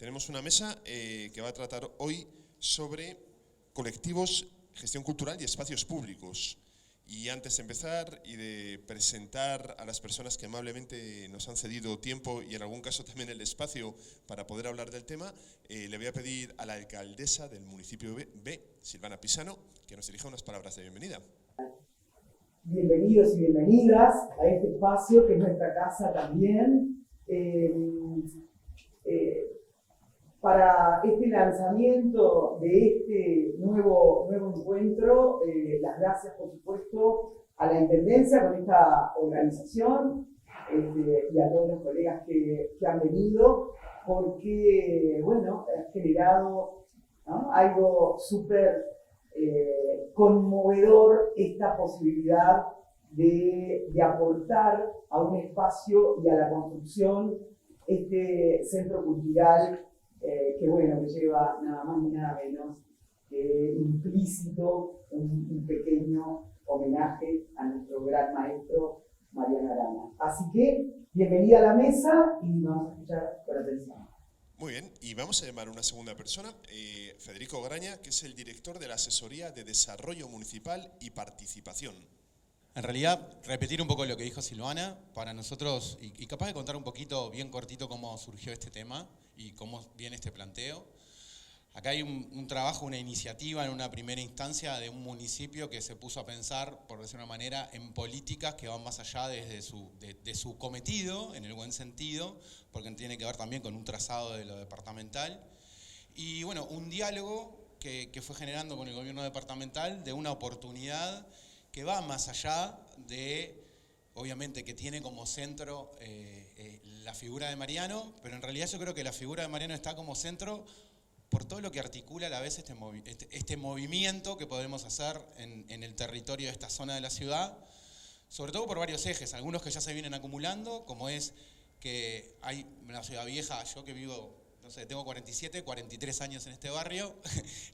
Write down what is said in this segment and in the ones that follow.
Tenemos una mesa que va a tratar hoy sobre colectivos, gestión cultural y espacios públicos. Y antes de empezar y de presentar a las personas que amablemente nos han cedido tiempo y en algún caso también el espacio para poder hablar del tema, le voy a pedir a la alcaldesa del municipio B, Silvana Pisano, que nos dirija unas palabras de bienvenida. Bienvenidos y bienvenidas a este espacio que es nuestra casa también. Para este lanzamiento de este nuevo encuentro, las gracias por supuesto a la Intendencia con esta organización y a todos los colegas que han venido, porque bueno, ha generado, ¿no?, algo súper conmovedor esta posibilidad de aportar a un espacio y a la construcción este centro cultural que bueno, que lleva nada más ni nada menos que implícito un pequeño homenaje a nuestro gran maestro Mariano Arana. Así que bienvenida a la mesa y vamos a escuchar con atención. Muy bien, y vamos a llamar a una segunda persona, Federico Graña, que es el director de la Asesoría de Desarrollo Municipal y Participación. En realidad, repetir un poco lo que dijo Silvana, para nosotros, y capaz de contar un poquito, bien cortito, cómo surgió este tema y cómo viene este planteo. Acá hay un trabajo, una iniciativa en una primera instancia de un municipio que se puso a pensar, por decir una manera, en políticas que van más allá de su cometido, en el buen sentido, porque tiene que ver también con un trazado de lo departamental. Y bueno, un diálogo que fue generando con el gobierno departamental de una oportunidad que va más allá de, obviamente, que tiene como centro la figura de Mariano, pero en realidad yo creo que la figura de Mariano está como centro por todo lo que articula a la vez este movimiento que podemos hacer en el territorio de esta zona de la ciudad, sobre todo por varios ejes, algunos que ya se vienen acumulando, como es que hay en la Ciudad Vieja, yo que vivo, no sé, tengo 43 años en este barrio,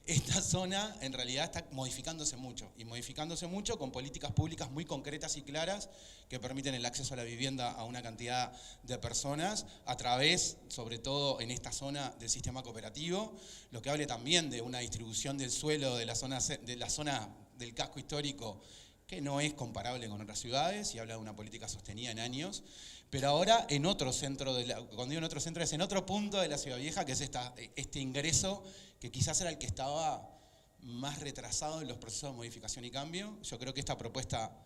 esta zona en realidad está modificándose mucho, y modificándose mucho con políticas públicas muy concretas y claras que permiten el acceso a la vivienda a una cantidad de personas a través, sobre todo en esta zona, del sistema cooperativo, lo que hable también de una distribución del suelo de la zona del casco histórico que no es comparable con otras ciudades y habla de una política sostenida en años. Pero ahora en otro centro, cuando digo en otro centro, es en otro punto de la Ciudad Vieja, que es este ingreso que quizás era el que estaba más retrasado en los procesos de modificación y cambio. Yo creo que esta propuesta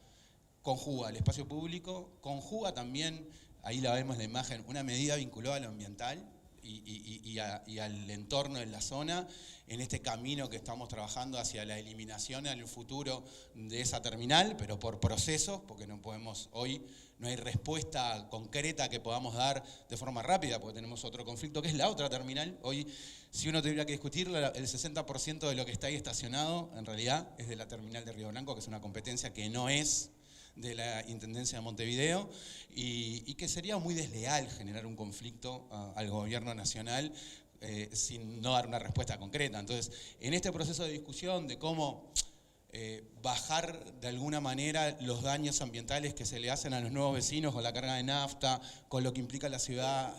conjuga el espacio público, conjuga también, ahí la vemos en la imagen, una medida vinculada a lo ambiental y al entorno de la zona, en este camino que estamos trabajando hacia la eliminación en el futuro de esa terminal, pero por procesos, porque no podemos hoy, no hay respuesta concreta que podamos dar de forma rápida, porque tenemos otro conflicto que es la otra terminal. Hoy, si uno tuviera que discutirla, el 60% de lo que está ahí estacionado, en realidad, es de la terminal de Río Blanco, que es una competencia que no es de la Intendencia de Montevideo, y que sería muy desleal generar un conflicto al gobierno nacional sin no dar una respuesta concreta. Entonces, en este proceso de discusión de cómo bajar de alguna manera los daños ambientales que se le hacen a los nuevos vecinos con la carga de nafta, con lo que implica la ciudad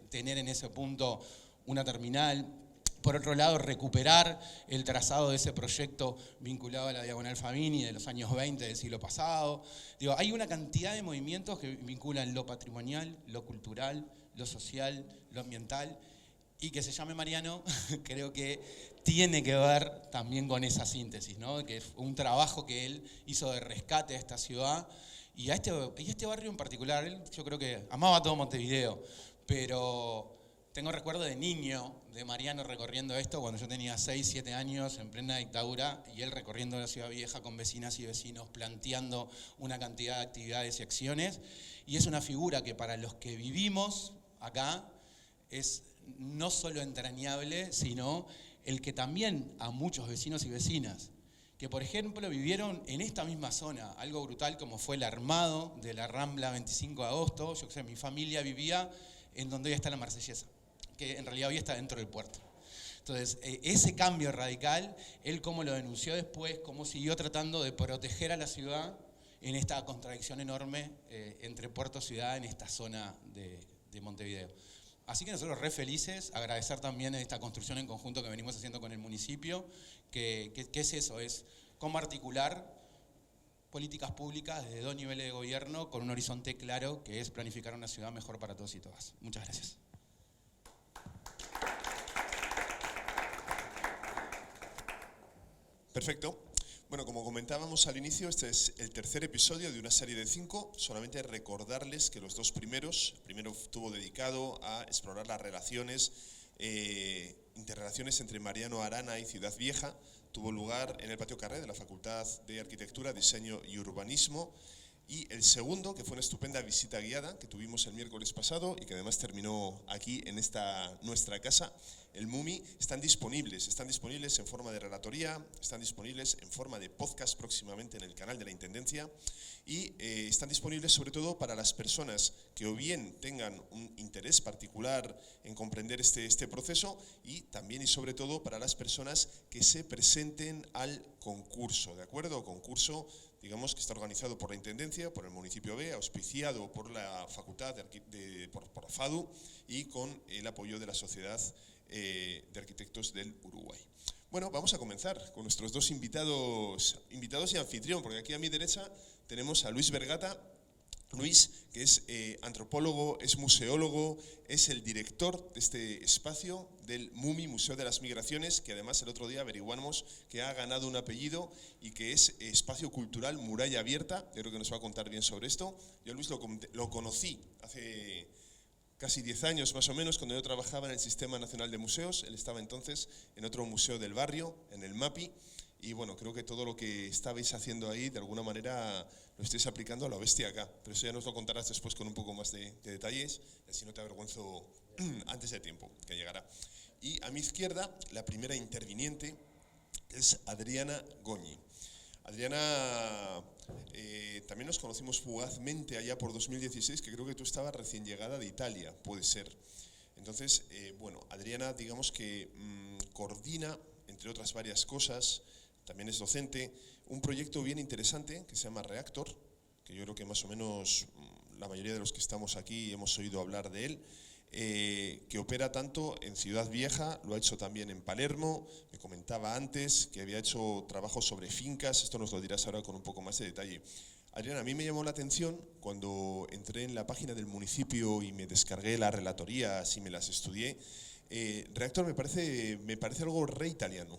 tener en ese punto una terminal. Por otro lado, recuperar el trazado de ese proyecto vinculado a la Diagonal Famini de los años 20 del siglo pasado. Digo, hay una cantidad de movimientos que vinculan lo patrimonial, lo cultural, lo social, lo ambiental, y que se llame Mariano, creo que tiene que ver también con esa síntesis, ¿no? Que es un trabajo que él hizo de rescate a esta ciudad y a este barrio en particular. Él, yo creo que amaba todo Montevideo, pero tengo recuerdo de niño de Mariano recorriendo esto cuando yo tenía 6, 7 años en plena dictadura, y él recorriendo la Ciudad Vieja con vecinas y vecinos, planteando una cantidad de actividades y acciones. Y es una figura que para los que vivimos acá es no solo entrañable, sino el que también a muchos vecinos y vecinas que, por ejemplo, vivieron en esta misma zona, algo brutal como fue el armado de la Rambla 25 de agosto. Yo sé, mi familia vivía en donde hoy está la Marsellesa, que en realidad hoy está dentro del puerto. Entonces, ese cambio radical, él cómo lo denunció después, cómo siguió tratando de proteger a la ciudad en esta contradicción enorme entre puerto y ciudad en esta zona de Montevideo. Así que nosotros re felices, agradecer también esta construcción en conjunto que venimos haciendo con el municipio, que es eso, es cómo articular políticas públicas desde 2 niveles de gobierno con un horizonte claro que es planificar una ciudad mejor para todos y todas. Muchas gracias. Perfecto. Bueno, como comentábamos al inicio, este es el tercer episodio de una serie de 5. Solamente recordarles que los 2 primeros, el primero estuvo dedicado a explorar las relaciones, interrelaciones entre Mariano Arana y Ciudad Vieja. Tuvo lugar en el Patio Carré de la Facultad de Arquitectura, Diseño y Urbanismo. Y el segundo, que fue una estupenda visita guiada que tuvimos el miércoles pasado y que además terminó aquí en esta nuestra casa, el MUMI, están disponibles en forma de relatoría, están disponibles en forma de podcast próximamente en el canal de la Intendencia y están disponibles sobre todo para las personas que o bien tengan un interés particular en comprender este proceso y también y sobre todo para las personas que se presenten al concurso, ¿de acuerdo? Concurso, digamos, que está organizado por la Intendencia, por el municipio B, auspiciado por la Facultad por FADU y con el apoyo de la Sociedad de Arquitectos del Uruguay. Bueno, vamos a comenzar con nuestros 2 invitados y anfitrión, porque aquí a mi derecha tenemos a Luis Vergata. Luis, que es antropólogo, es museólogo, es el director de este espacio del MUMI, Museo de las Migraciones, que además el otro día averiguamos que ha ganado un apellido y que es Espacio Cultural Muralla Abierta. Yo creo que nos va a contar bien sobre esto. Yo a Luis lo conocí hace casi 10 años más o menos, cuando yo trabajaba en el Sistema Nacional de Museos. Él estaba entonces en otro museo del barrio, en el MAPI. Y bueno, creo que todo lo que estabais haciendo ahí, de alguna manera, lo estáis aplicando a la bestia acá. Pero eso ya nos lo contarás después con un poco más de detalles, así no te avergüenzo antes de tiempo, que llegará. Y a mi izquierda, la primera interviniente es Adriana Goñi. Adriana, también nos conocimos fugazmente allá por 2016, que creo que tú estabas recién llegada de Italia, puede ser. Entonces, bueno, Adriana, digamos que coordina, entre otras varias cosas, también es docente, un proyecto bien interesante que se llama Reactor, que yo creo que más o menos la mayoría de los que estamos aquí hemos oído hablar de él, que opera tanto en Ciudad Vieja, lo ha hecho también en Palermo, me comentaba antes que había hecho trabajos sobre fincas, esto nos lo dirás ahora con un poco más de detalle. Adriana, a mí me llamó la atención cuando entré en la página del municipio y me descargué las relatorías y me las estudié. Reactor me parece algo re italiano.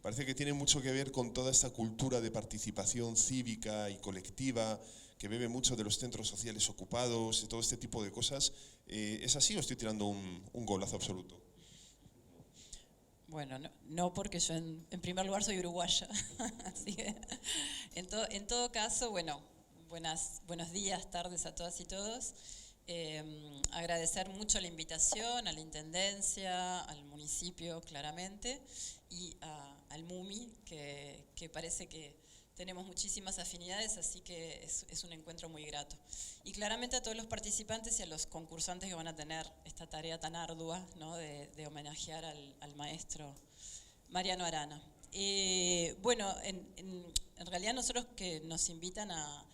Parece que tiene mucho que ver con toda esta cultura de participación cívica y colectiva, que bebe mucho de los centros sociales ocupados, de todo este tipo de cosas. ¿Es así o estoy tirando un golazo absoluto? Bueno, no porque yo en primer lugar soy uruguaya. Así que en todo caso, bueno, buenos días, tardes a todas y todos. Agradecer mucho la invitación a la Intendencia, al municipio claramente y al MUMI, que parece que tenemos muchísimas afinidades, así que es un encuentro muy grato. Y claramente a todos los participantes y a los concursantes que van a tener esta tarea tan ardua, ¿no?, de homenajear al maestro Mariano Arana. Bueno, en realidad nosotros que nos invitan a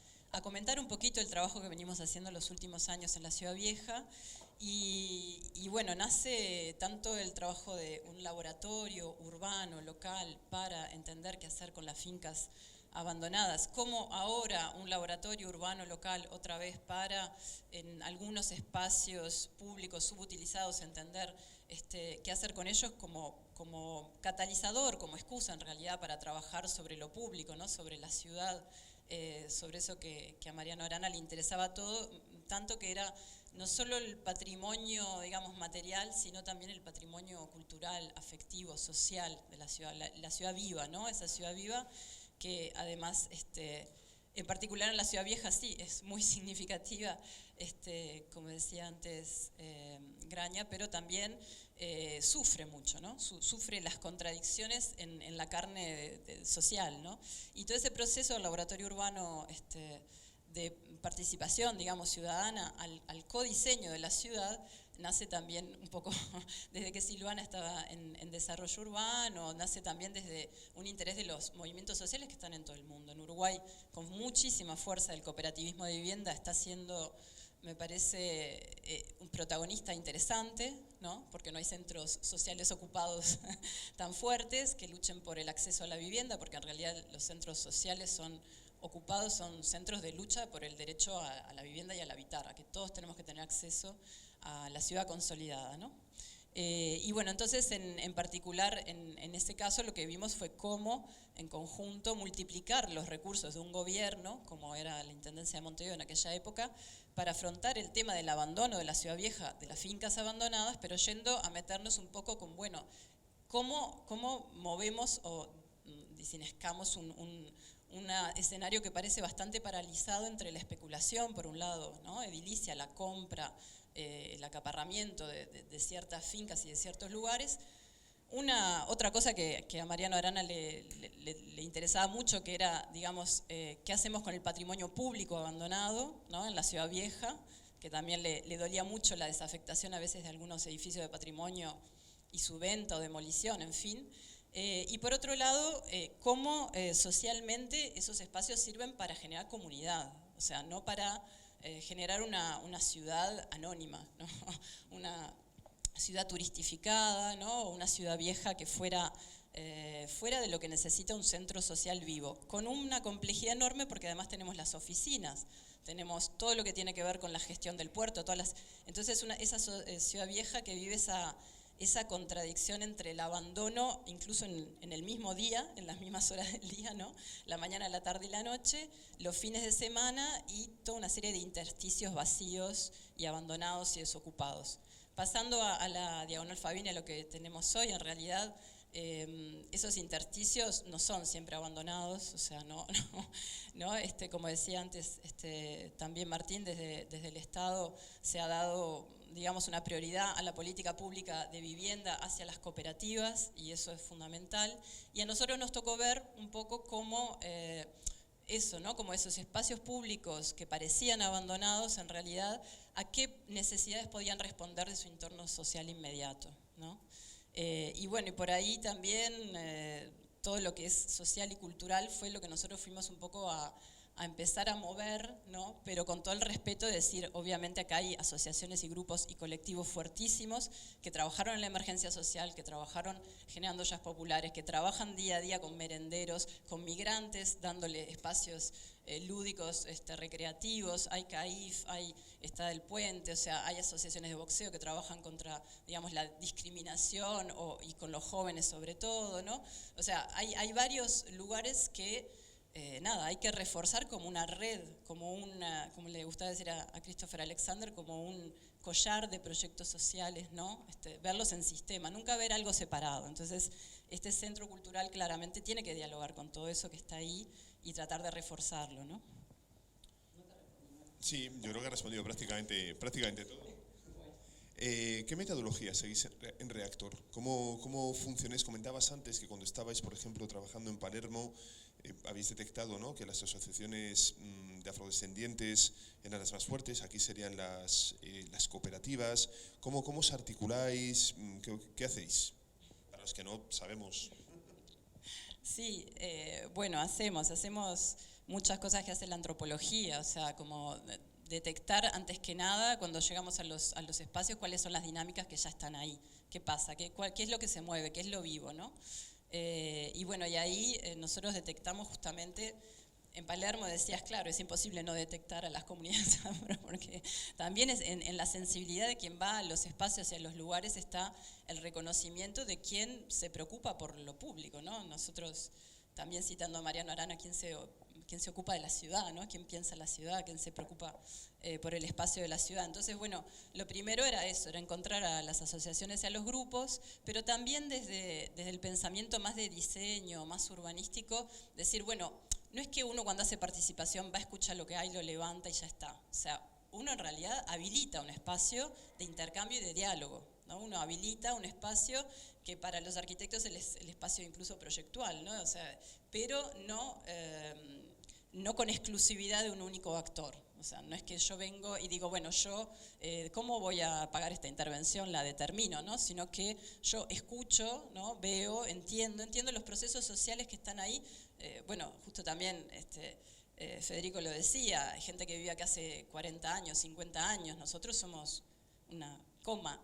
comentar un poquito el trabajo que venimos haciendo los últimos años en la Ciudad Vieja y bueno, nace tanto el trabajo de un laboratorio urbano, local, para entender qué hacer con las fincas abandonadas, como ahora un laboratorio urbano local otra vez para en algunos espacios públicos subutilizados entender qué hacer con ellos como catalizador, como excusa en realidad para trabajar sobre lo público, ¿no?, sobre la ciudad, sobre eso que a Mariano Arana le interesaba todo, tanto que era no solo el patrimonio, digamos, material, sino también el patrimonio cultural, afectivo, social de la ciudad, la ciudad viva, ¿no?, esa ciudad viva que además, en particular en la Ciudad Vieja sí, es muy significativa, como decía antes Graña, pero también sufre mucho, ¿no? Sufre las contradicciones en la carne social, ¿no? Y todo ese proceso del laboratorio urbano de participación, digamos, ciudadana al codiseño de la ciudad, nace también un poco desde que Silvana estaba en desarrollo urbano, nace también desde un interés de los movimientos sociales que están en todo el mundo. En Uruguay, con muchísima fuerza, el cooperativismo de vivienda está siendo me parece un protagonista interesante, ¿no? Porque no hay centros sociales ocupados tan fuertes que luchen por el acceso a la vivienda, porque en realidad los centros sociales ocupados son centros de lucha por el derecho a la vivienda y al habitar, a que todos tenemos que tener acceso a la ciudad consolidada, ¿no? Y bueno, entonces en particular en ese caso lo que vimos fue cómo en conjunto multiplicar los recursos de un gobierno, como era la Intendencia de Montevideo en aquella época, para afrontar el tema del abandono de la ciudad vieja, de las fincas abandonadas, pero yendo a meternos un poco con, bueno, cómo movemos o desenescamos un escenario que parece bastante paralizado entre la especulación, por un lado, ¿no? Edilicia, la compra, el acaparramiento de ciertas fincas y de ciertos lugares. Otra cosa que a Mariano Arana le interesaba mucho, que era, digamos, qué hacemos con el patrimonio público abandonado, ¿no? En la ciudad vieja, que también le dolía mucho la desafectación a veces de algunos edificios de patrimonio y su venta o demolición, en fin. Y por otro lado, cómo socialmente esos espacios sirven para generar comunidad, o sea, no para generar una ciudad anónima, ¿no? Una ciudad turistificada, ¿no? O una ciudad vieja que fuera de lo que necesita un centro social vivo, con una complejidad enorme porque además tenemos las oficinas, tenemos todo lo que tiene que ver con la gestión del puerto, entonces esa ciudad vieja que vive esa contradicción entre el abandono, incluso en el mismo día, en las mismas horas del día, ¿no? La mañana, la tarde y la noche, los fines de semana y toda una serie de intersticios vacíos y abandonados y desocupados. Pasando a la Diagonal Favini, a lo que tenemos hoy, en realidad esos intersticios no son siempre abandonados, o sea, no, como decía antes también Martín, desde el Estado se ha dado, digamos, una prioridad a la política pública de vivienda hacia las cooperativas, y eso es fundamental. Y a nosotros nos tocó ver un poco cómo eso, ¿no? Como esos espacios públicos que parecían abandonados, en realidad, a qué necesidades podían responder de su entorno social inmediato, ¿no? Y bueno, y por ahí también todo lo que es social y cultural fue lo que nosotros fuimos un poco a empezar a mover, ¿no? Pero con todo el respeto de decir, obviamente acá hay asociaciones y grupos y colectivos fuertísimos que trabajaron en la emergencia social, que trabajaron generando ollas populares, que trabajan día a día con merenderos, con migrantes, dándole espacios lúdicos, recreativos, hay CAIF, está del Puente, o sea, hay asociaciones de boxeo que trabajan contra, digamos, la discriminación y con los jóvenes sobre todo, ¿no? O sea, hay varios lugares que hay que reforzar como una red, como le gustaba decir a Christopher Alexander, como un collar de proyectos sociales, ¿no? Verlos en sistema, nunca ver algo separado. Entonces, este centro cultural claramente tiene que dialogar con todo eso que está ahí y tratar de reforzarlo, ¿no? Sí, yo creo que ha respondido prácticamente todo. ¿Qué metodología seguís en Reactor? ¿Cómo funcionáis? Comentabas antes que cuando estabais, por ejemplo, trabajando en Palermo, habéis detectado, ¿no?, que las asociaciones de afrodescendientes eran las más fuertes, aquí serían las cooperativas. ¿Cómo os articuláis? ¿Qué hacéis? Para los que no sabemos. Sí, bueno, hacemos muchas cosas que hace la antropología, o sea, como detectar antes que nada, cuando llegamos a los espacios, cuáles son las dinámicas que ya están ahí, qué pasa, qué es lo que se mueve, qué es lo vivo, ¿no? Y bueno, y ahí nosotros detectamos justamente, en Palermo decías, claro, es imposible no detectar a las comunidades afro, porque también en la sensibilidad de quien va a los espacios y a los lugares está el reconocimiento de quien se preocupa por lo público, ¿no? Nosotros, también citando a Mariano Arana, quien se ocupa de la ciudad, ¿no? Quién piensa la ciudad, quién se preocupa por el espacio de la ciudad. Entonces, bueno, lo primero era eso, era encontrar a las asociaciones y a los grupos, pero también desde el pensamiento más de diseño, más urbanístico, decir, bueno, no es que uno cuando hace participación va a escuchar lo que hay, lo levanta y ya está. O sea, uno en realidad habilita un espacio de intercambio y de diálogo, ¿no? Uno habilita un espacio que para los arquitectos es el espacio incluso proyectual, ¿no? O sea, pero no con exclusividad de un único actor. O sea, no es que yo vengo y digo, bueno, yo, ¿cómo voy a pagar esta intervención? La determino, ¿no? Sino que yo escucho, ¿no? Veo, entiendo los procesos sociales que están ahí. Bueno, justo también Federico lo decía, hay gente que vive acá hace 40 años, 50 años, nosotros somos una coma,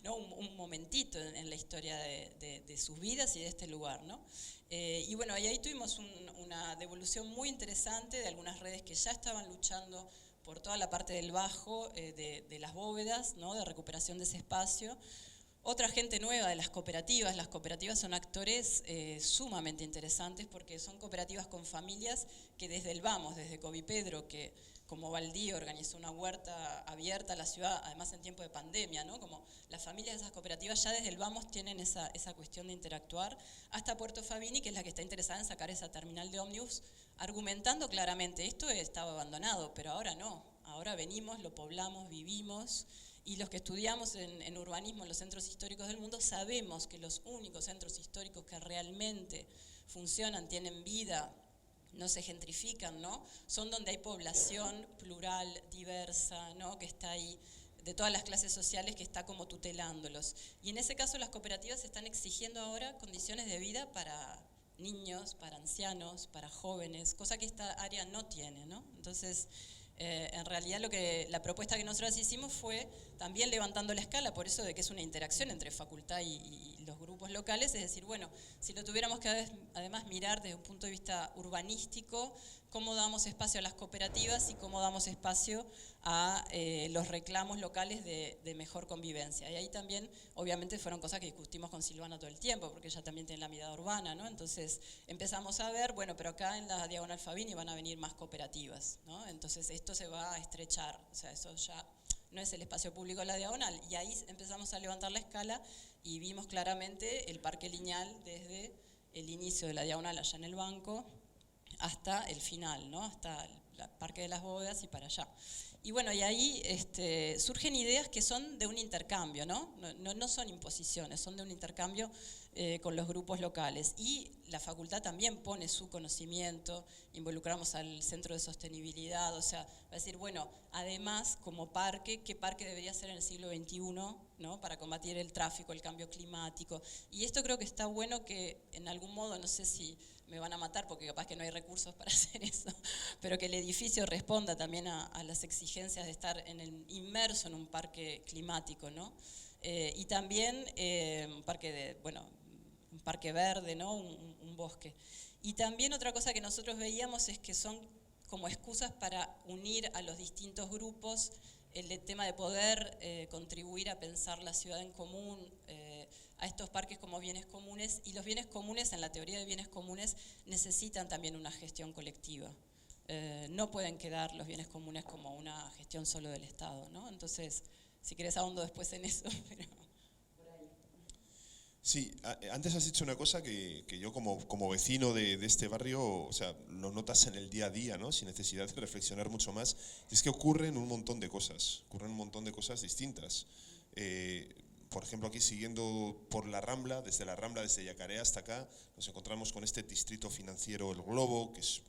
¿no? un momentito en la historia de sus vidas y de este lugar, ¿no? Y bueno, y ahí tuvimos una devolución muy interesante de algunas redes que ya estaban luchando por toda la parte del bajo, de las bóvedas, ¿no? De recuperación de ese espacio. Otra gente nueva de las cooperativas son actores sumamente interesantes porque son cooperativas con familias que desde el Vamos, desde Covipedro, que como Baldío organizó una huerta abierta a la ciudad, además en tiempo de pandemia, ¿no? Como las familias de esas cooperativas ya desde el Vamos tienen esa cuestión de interactuar, hasta Puerto Fabini, que es la que está interesada en sacar esa terminal de ómnibus, argumentando claramente, esto estaba abandonado, pero ahora no, ahora venimos, lo poblamos, vivimos. Y los que estudiamos en urbanismo en los centros históricos del mundo sabemos que los únicos centros históricos que realmente funcionan, tienen vida, no se gentrifican, ¿no? Son donde hay población plural, diversa, ¿no? Que está ahí, de todas las clases sociales, que está como tutelándolos. Y en ese caso las cooperativas están exigiendo ahora condiciones de vida para niños, para ancianos, para jóvenes, cosa que esta área no tiene, ¿no? Entonces, en realidad la propuesta que nosotros hicimos fue también levantando la escala, por eso de que es una interacción entre facultad y los grupos locales, es decir, bueno, si lo tuviéramos que además mirar desde un punto de vista urbanístico, cómo damos espacio a las cooperativas y cómo damos espacio a los reclamos locales de mejor convivencia. Y ahí también, obviamente, fueron cosas que discutimos con Silvana todo el tiempo, porque ella también tiene la mirada urbana, ¿no? Entonces empezamos a ver, bueno, pero acá en la Diagonal Fabini van a venir más cooperativas, ¿no? Entonces esto se va a estrechar, o sea, eso ya no es el espacio público de la Diagonal. Y ahí empezamos a levantar la escala y vimos claramente el parque lineal desde el inicio de la Diagonal allá en el banco hasta el final, ¿no? Hasta el Parque de las Bóvedas y para allá. Y bueno, y ahí surgen ideas que son de un intercambio, ¿no? No son imposiciones, son de un intercambio con los grupos locales. Y la facultad también pone su conocimiento, involucramos al Centro de Sostenibilidad, o sea, va a decir, bueno, además, como parque, ¿qué parque debería ser en el siglo XXI, ¿no? Para combatir el tráfico, el cambio climático? Y esto creo que está bueno que, en algún modo, no sé si me van a matar porque capaz que no hay recursos para hacer eso, pero que el edificio responda también a las exigencias de estar inmerso en un parque climático, ¿no? Y también un parque verde, ¿no? Un bosque. Y también otra cosa que nosotros veíamos es que son como excusas para unir a los distintos grupos el tema de poder contribuir a pensar la ciudad en común, a estos parques como bienes comunes, y los bienes comunes, en la teoría de bienes comunes, necesitan también una gestión colectiva. No pueden quedar los bienes comunes como una gestión solo del Estado, ¿no? Entonces, si querés ahondo después en eso, pero por ahí. Sí, antes has dicho una cosa que yo como vecino de este barrio, o sea, lo notas en el día a día, ¿no? Sin necesidad de reflexionar mucho más, y es que ocurren un montón de cosas distintas. Por ejemplo, aquí siguiendo por la Rambla, desde Yacarea hasta acá, nos encontramos con este distrito financiero El Globo, que es,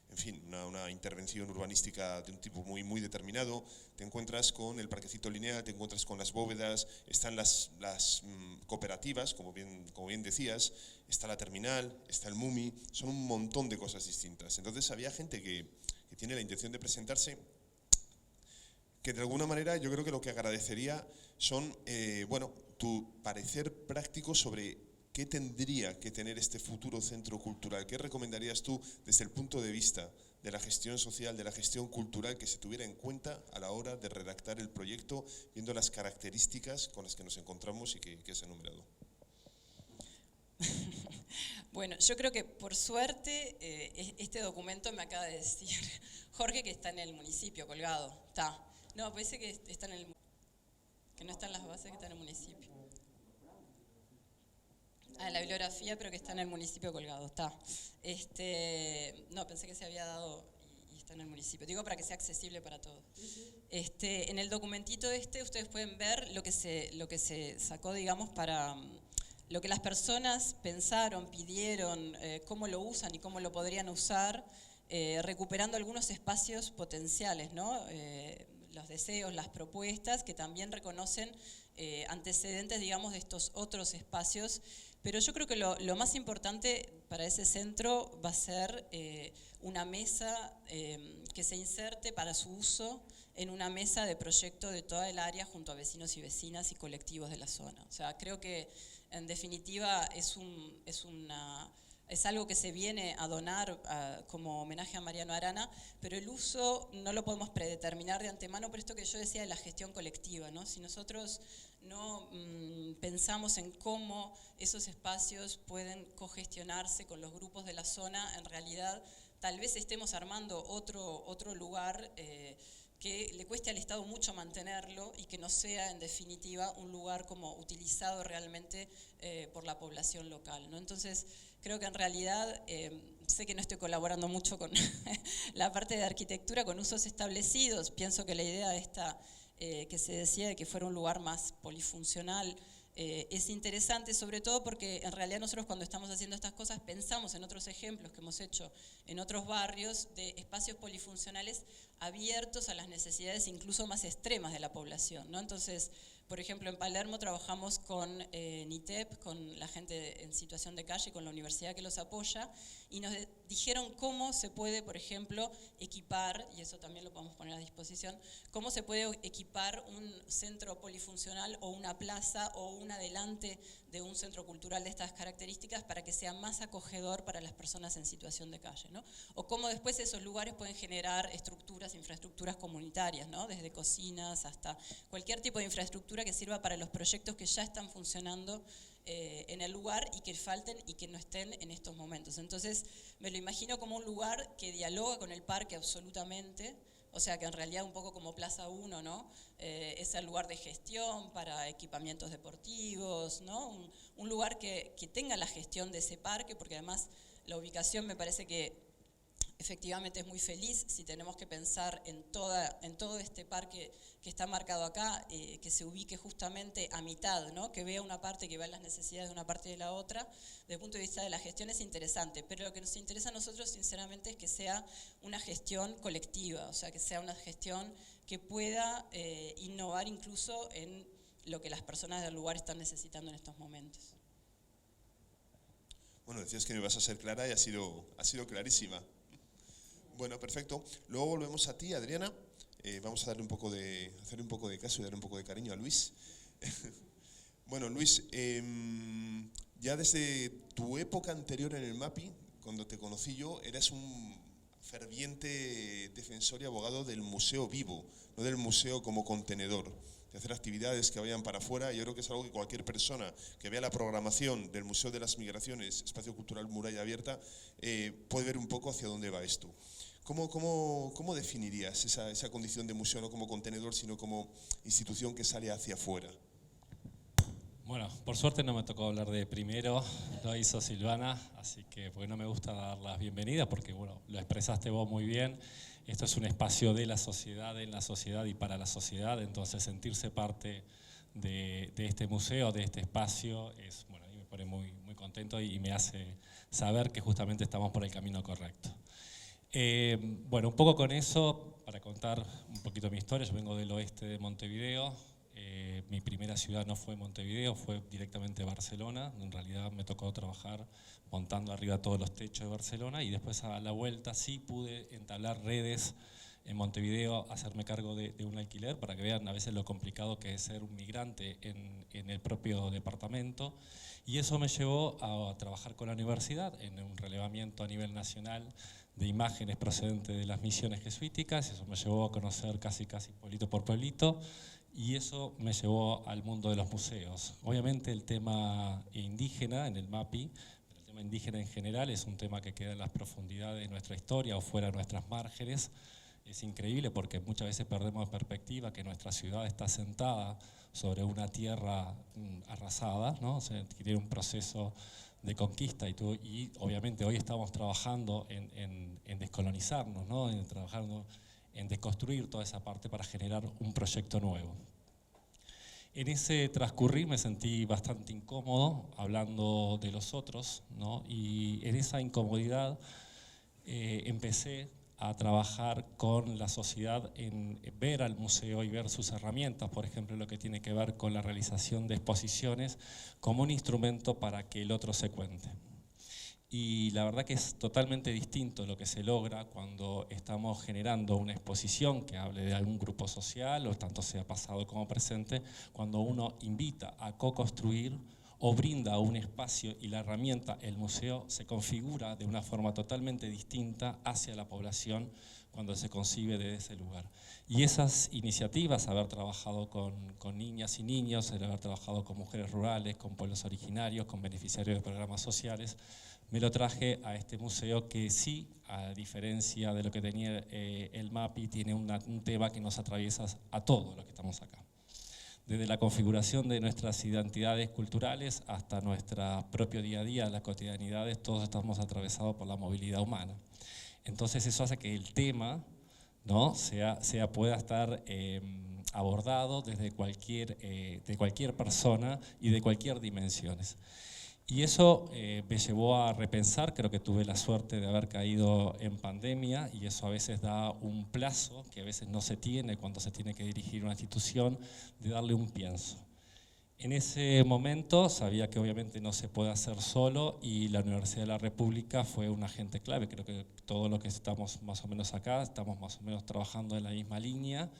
en fin, una intervención urbanística de un tipo muy determinado. Te encuentras con el parquecito lineal, te encuentras con las bóvedas, están las cooperativas, como bien decías, está la terminal, está el MUMI, son un montón de cosas distintas. Entonces había gente que tiene la intención de presentarse, que de alguna manera yo creo que lo que agradecería son, tu parecer práctico sobre qué tendría que tener este futuro centro cultural. ¿Qué recomendarías tú desde el punto de vista de la gestión social, de la gestión cultural, que se tuviera en cuenta a la hora de redactar el proyecto, viendo las características con las que nos encontramos y que has enumerado? Bueno, yo creo que por suerte este documento me acaba de decir Jorge que está en el municipio colgado. Está. No, parece que está en el... que no está en las bases, que está en el municipio. La bibliografía, pero que está en el municipio colgado. Está. No, pensé que se había dado y está en el municipio. Digo para que sea accesible para todos. En el documentito ustedes pueden ver lo que se sacó, digamos, para... lo que las personas pensaron, pidieron, cómo lo usan y cómo lo podrían usar, recuperando algunos espacios potenciales, ¿no? los deseos, las propuestas, que también reconocen antecedentes, digamos, de estos otros espacios. Pero yo creo que lo más importante para ese centro va a ser una mesa que se inserte para su uso en una mesa de proyecto de toda el área junto a vecinos y vecinas y colectivos de la zona. O sea, creo que en definitiva es algo que se viene a donar como homenaje a Mariano Arana, pero el uso no lo podemos predeterminar de antemano por esto que yo decía de la gestión colectiva, ¿no? Si nosotros no pensamos en cómo esos espacios pueden cogestionarse con los grupos de la zona, en realidad tal vez estemos armando otro lugar que le cueste al Estado mucho mantenerlo y que no sea, en definitiva, un lugar como utilizado realmente por la población local, ¿no? Entonces, creo que en realidad, sé que no estoy colaborando mucho con la parte de arquitectura, con usos establecidos. Pienso que la idea esta que se decía de que fuera un lugar más polifuncional, es interesante, sobre todo porque en realidad nosotros cuando estamos haciendo estas cosas pensamos en otros ejemplos que hemos hecho en otros barrios de espacios polifuncionales abiertos a las necesidades incluso más extremas de la población, ¿no? Entonces, por ejemplo, en Palermo trabajamos con NITEP, con la gente en situación de calle, con la universidad que los apoya, y nos dijeron cómo se puede, por ejemplo, equipar, y eso también lo podemos poner a disposición, cómo se puede equipar un centro polifuncional o una plaza o un adelante de un centro cultural de estas características para que sea más acogedor para las personas en situación de calle, ¿no? O cómo después esos lugares pueden generar estructuras, infraestructuras comunitarias, ¿no? Desde cocinas hasta cualquier tipo de infraestructura que sirva para los proyectos que ya están funcionando en el lugar y que falten y que no estén en estos momentos. Entonces me lo imagino como un lugar que dialoga con el parque absolutamente, o sea que en realidad un poco como Plaza 1, ¿no? Es el lugar de gestión para equipamientos deportivos, ¿no? Un lugar que tenga la gestión de ese parque, porque además la ubicación me parece que efectivamente es muy feliz si tenemos que pensar en todo este parque que está marcado acá, que se ubique justamente a mitad, ¿no? Que vea una parte, que vea las necesidades de una parte y de la otra. Desde el punto de vista de la gestión es interesante, pero lo que nos interesa a nosotros sinceramente es que sea una gestión colectiva, o sea, que sea una gestión que pueda innovar incluso en lo que las personas del lugar están necesitando en estos momentos. Bueno, decías que me ibas a ser clara y ha sido clarísima. Bueno, perfecto. Luego volvemos a ti, Adriana. Vamos a hacerle un poco de caso y darle un poco de cariño a Luis. Bueno, Luis, ya desde tu época anterior en el MAPI, cuando te conocí yo, eras un ferviente defensor y abogado del museo vivo, no del museo como contenedor, de hacer actividades que vayan para afuera. Yo creo que es algo que cualquier persona que vea la programación del Museo de las Migraciones, Espacio Cultural Muralla Abierta, puede ver un poco hacia dónde va esto. ¿Cómo definirías esa condición de museo, no como contenedor, sino como institución que sale hacia afuera? Bueno, por suerte no me tocó hablar de primero, lo hizo Silvana, así que porque no me gusta dar las bienvenidas, porque bueno, lo expresaste vos muy bien. Esto es un espacio de la sociedad, en la sociedad y para la sociedad, entonces sentirse parte de este museo, de este espacio, bueno, a mí me pone muy, muy contento y me hace saber que justamente estamos por el camino correcto. Bueno, un poco con eso, para contar un poquito mi historia, yo vengo del oeste de Montevideo. Mi primera ciudad no fue Montevideo, fue directamente Barcelona. En realidad me tocó trabajar montando arriba todos los techos de Barcelona y después a la vuelta sí pude entablar redes en Montevideo, hacerme cargo de un alquiler para que vean a veces lo complicado que es ser un migrante en el propio departamento. Y eso me llevó a trabajar con la universidad en un relevamiento a nivel nacional de imágenes procedentes de las misiones jesuíticas. Eso me llevó a conocer casi pueblito por pueblito. Y eso me llevó al mundo de los museos. Obviamente el tema indígena en el MAPI, pero el tema indígena en general es un tema que queda en las profundidades de nuestra historia o fuera de nuestras márgenes. Es increíble porque muchas veces perdemos de perspectiva que nuestra ciudad está sentada sobre una tierra arrasada, ¿no? O sea, que tiene un proceso de conquista y obviamente hoy estamos trabajando en descolonizarnos, ¿no? En desconstruir toda esa parte para generar un proyecto nuevo. En ese transcurrir me sentí bastante incómodo hablando de los otros, ¿no? Y en esa incomodidad empecé a trabajar con la sociedad en ver al museo y ver sus herramientas, por ejemplo, lo que tiene que ver con la realización de exposiciones como un instrumento para que el otro se cuente. Y la verdad que es totalmente distinto lo que se logra cuando estamos generando una exposición que hable de algún grupo social, o tanto sea pasado como presente, cuando uno invita a co-construir o brinda un espacio y la herramienta, el museo, se configura de una forma totalmente distinta hacia la población cuando se concibe desde ese lugar. Y esas iniciativas, haber trabajado con niñas y niños, el haber trabajado con mujeres rurales, con pueblos originarios, con beneficiarios de programas sociales, me lo traje a este museo que sí, a diferencia de lo que tenía el MAPI, tiene un tema que nos atraviesa a todos los que estamos acá. Desde la configuración de nuestras identidades culturales hasta nuestro propio día a día, las cotidianidades, todos estamos atravesados por la movilidad humana. Entonces eso hace que el tema, ¿no?, pueda estar abordado desde de cualquier persona y de cualquier dimensión. Y eso me llevó a repensar, creo que tuve la suerte de haber caído en pandemia, y eso a veces da un plazo que a veces no se tiene cuando se tiene que dirigir una institución, de darle un pienso. En ese momento sabía que obviamente no se puede hacer solo, y la Universidad de la República fue un agente clave. Creo que todos los que estamos más o menos acá estamos más o menos trabajando en la misma línea.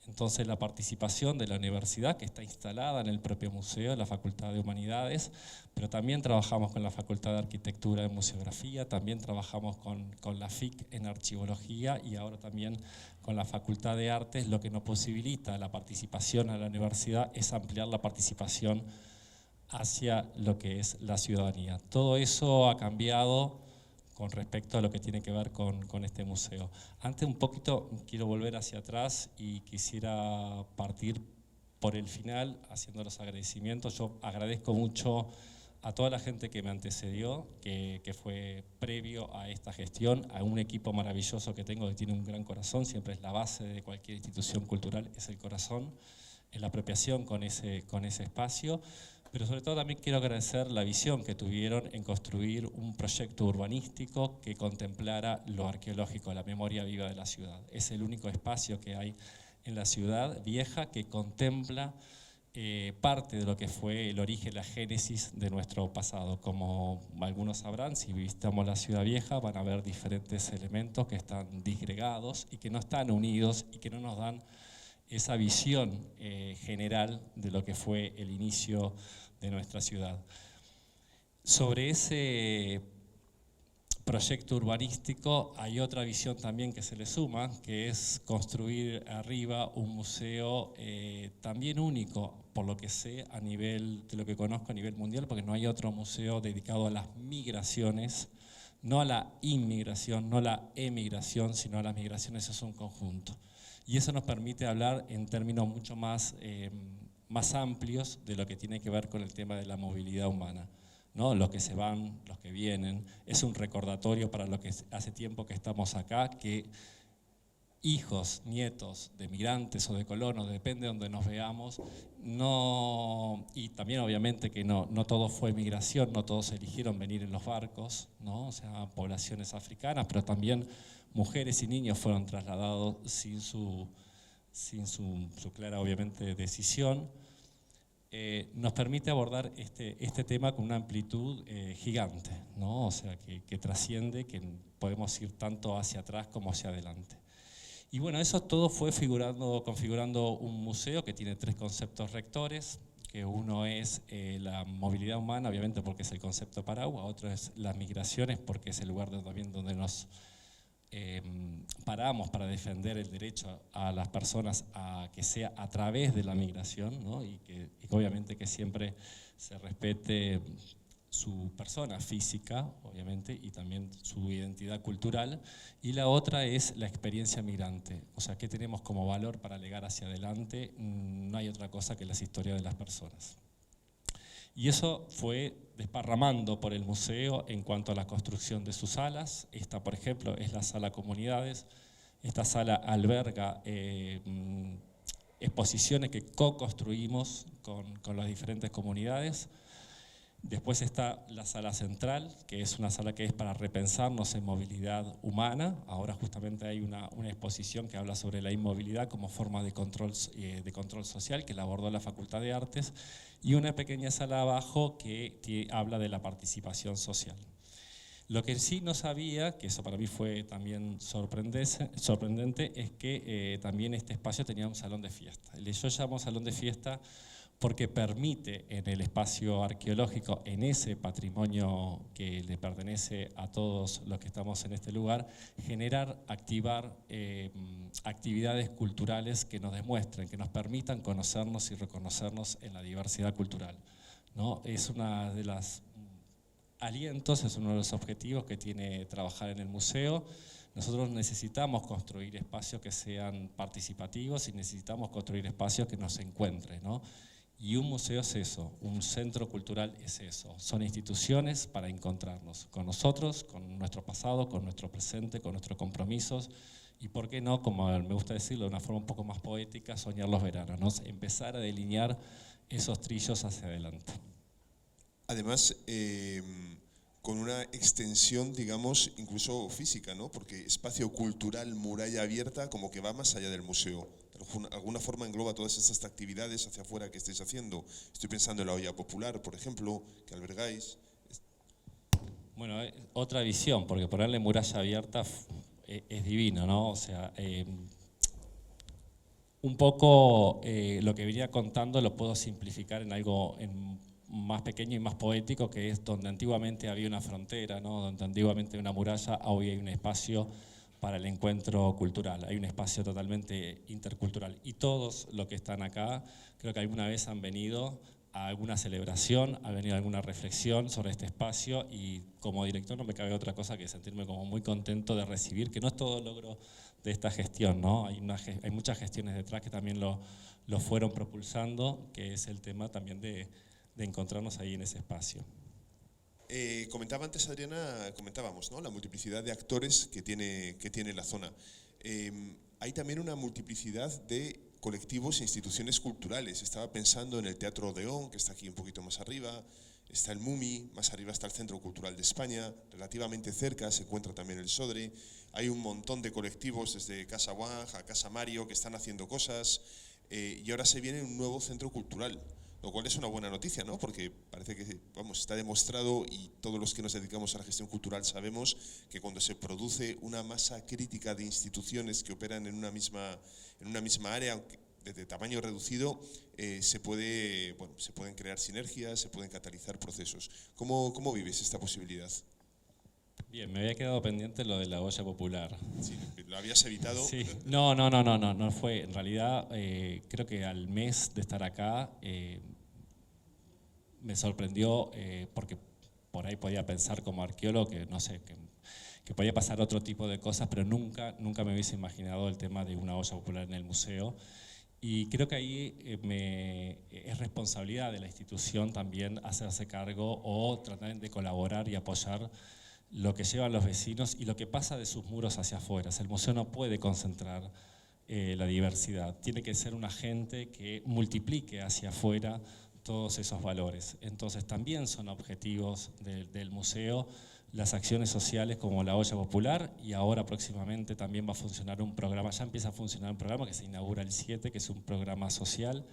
Entonces la participación de la universidad, que está instalada en el propio museo, en la Facultad de Humanidades, pero también trabajamos con la Facultad de Arquitectura en Museografía, también trabajamos con la FIC en Archivología, y ahora también con la Facultad de Artes. Lo que nos posibilita la participación a la universidad es ampliar la participación hacia lo que es la ciudadanía. Todo eso ha cambiado con respecto a lo que tiene que ver con este museo. Antes un poquito quiero volver hacia atrás y quisiera partir por el final haciendo los agradecimientos. Yo agradezco mucho a toda la gente que me antecedió, que fue previo a esta gestión, a un equipo maravilloso que tengo, que tiene un gran corazón. Siempre es la base de cualquier institución cultural, es el corazón, en la apropiación con ese espacio. Pero sobre todo también quiero agradecer la visión que tuvieron en construir un proyecto urbanístico que contemplara lo arqueológico, la memoria viva de la ciudad. Es el único espacio que hay en la ciudad vieja que contempla parte de lo que fue el origen, la génesis de nuestro pasado. Como algunos sabrán, si visitamos la ciudad vieja van a ver diferentes elementos que están disgregados y que no están unidos y que no nos dan esa visión general de lo que fue el inicio de nuestra ciudad. Sobre ese proyecto urbanístico hay otra visión también que se le suma, que es construir arriba un museo también único, por lo que sé, a nivel, de lo que conozco a nivel mundial, porque no hay otro museo dedicado a las migraciones, no a la inmigración, no a la emigración, sino a las migraciones. Es un conjunto. Y eso nos permite hablar en términos mucho más amplios de lo que tiene que ver con el tema de la movilidad humana, ¿no? Los que se van, los que vienen. Es un recordatorio para los que hace tiempo que estamos acá, que hijos, nietos de migrantes o de colonos, depende de donde nos veamos, y también obviamente que no todo fue migración, no todos eligieron venir en los barcos, ¿no? O sea, poblaciones africanas, pero también mujeres y niños fueron trasladados sin su clara, obviamente, decisión. Nos permite abordar este tema con una amplitud gigante, ¿no? O sea, que trasciende, que podemos ir tanto hacia atrás como hacia adelante. Y bueno, eso todo fue configurando un museo que tiene 3 conceptos rectores, que uno es la movilidad humana, obviamente porque es el concepto paraguas, otro es las migraciones, porque es el lugar también donde nos paramos para defender el derecho a las personas a que sea a través de la migración, ¿no? y que obviamente que siempre se respete su persona física, obviamente, y también su identidad cultural. Y la otra es la experiencia migrante, o sea, ¿qué tenemos como valor para legar hacia adelante? No hay otra cosa que las historias de las personas. Y eso fue desparramando por el museo en cuanto a la construcción de sus salas. Esta, por ejemplo, es la sala comunidades. Esta sala alberga exposiciones que co-construimos con las diferentes comunidades. Después está la sala central, que es una sala que es para repensarnos en movilidad humana. Ahora justamente hay una exposición que habla sobre la inmovilidad como forma de control social, que la abordó la Facultad de Artes, y una pequeña sala abajo que habla de la participación social. Lo que sí no sabía, que eso para mí fue también sorprendente, es que también este espacio tenía un salón de fiesta. Yo llamo salón de fiesta porque permite en el espacio arqueológico, en ese patrimonio que le pertenece a todos los que estamos en este lugar, activar actividades culturales que nos demuestren, que nos permitan conocernos y reconocernos en la diversidad cultural, ¿no? Es una de las alientos, es uno de los objetivos que tiene trabajar en el museo. Nosotros necesitamos construir espacios que sean participativos y necesitamos construir espacios que nos encuentren, ¿no? Y un museo es eso, un centro cultural es eso. Son instituciones para encontrarnos con nosotros, con nuestro pasado, con nuestro presente, con nuestros compromisos y, ¿por qué no?, como me gusta decirlo de una forma un poco más poética, soñar los veranos, ¿no? Empezar a delinear esos trillos hacia adelante. Además, con una extensión, digamos, incluso física, ¿no? Porque espacio cultural, muralla abierta, como que va más allá del museo. De alguna forma engloba todas estas actividades hacia afuera que estáis haciendo. Estoy pensando en la olla popular, por ejemplo, que albergáis. Bueno, otra visión, porque ponerle muralla abierta es divino, ¿no? O sea, un poco lo que venía contando lo puedo simplificar en algo más pequeño y más poético, que es donde antiguamente había una frontera, ¿no? Donde antiguamente había una muralla, hoy hay un espacio para el encuentro cultural, hay un espacio totalmente intercultural. Y todos los que están acá, creo que alguna vez han venido a alguna celebración, ha venido a alguna reflexión sobre este espacio, y como director no me cabe otra cosa que sentirme como muy contento de recibir, que no es todo logro de esta gestión, ¿no? Hay muchas gestiones detrás que también lo fueron propulsando, que es el tema también de encontrarnos ahí en ese espacio. Comentaba antes Adriana, comentábamos, ¿no?, la multiplicidad de actores que tiene la zona. Hay también una multiplicidad de colectivos e instituciones culturales. Estaba pensando en el Teatro Odeón, que está aquí un poquito más arriba, está el MUMI, más arriba está el Centro Cultural de España, relativamente cerca se encuentra también el Sodre. Hay un montón de colectivos desde Casa Wang a Casa Mario que están haciendo cosas, y ahora se viene un nuevo centro cultural. Lo cual es una buena noticia, ¿no? Porque parece que, vamos, está demostrado, y todos los que nos dedicamos a la gestión cultural sabemos que cuando se produce una masa crítica de instituciones que operan en una misma área, aunque de tamaño reducido, se pueden crear sinergias, se pueden catalizar procesos. ¿Cómo vives esta posibilidad? Bien, me había quedado pendiente lo de la olla popular. Sí, ¿lo habías evitado? Sí. No fue. En realidad, creo que al mes de estar acá me sorprendió, porque por ahí podía pensar como arqueólogo que, no sé, que podía pasar otro tipo de cosas, pero nunca me hubiese imaginado el tema de una olla popular en el museo. Y creo que ahí es responsabilidad de la institución también hacerse cargo o tratar de colaborar y apoyar lo que llevan los vecinos y lo que pasa de sus muros hacia afuera. El museo no puede concentrar la diversidad, tiene que ser un agente que multiplique hacia afuera todos esos valores. Entonces también son objetivos del museo las acciones sociales como la olla popular, y ahora próximamente también va a funcionar un programa, ya empieza a funcionar un programa que se inaugura el 7, que es un programa social,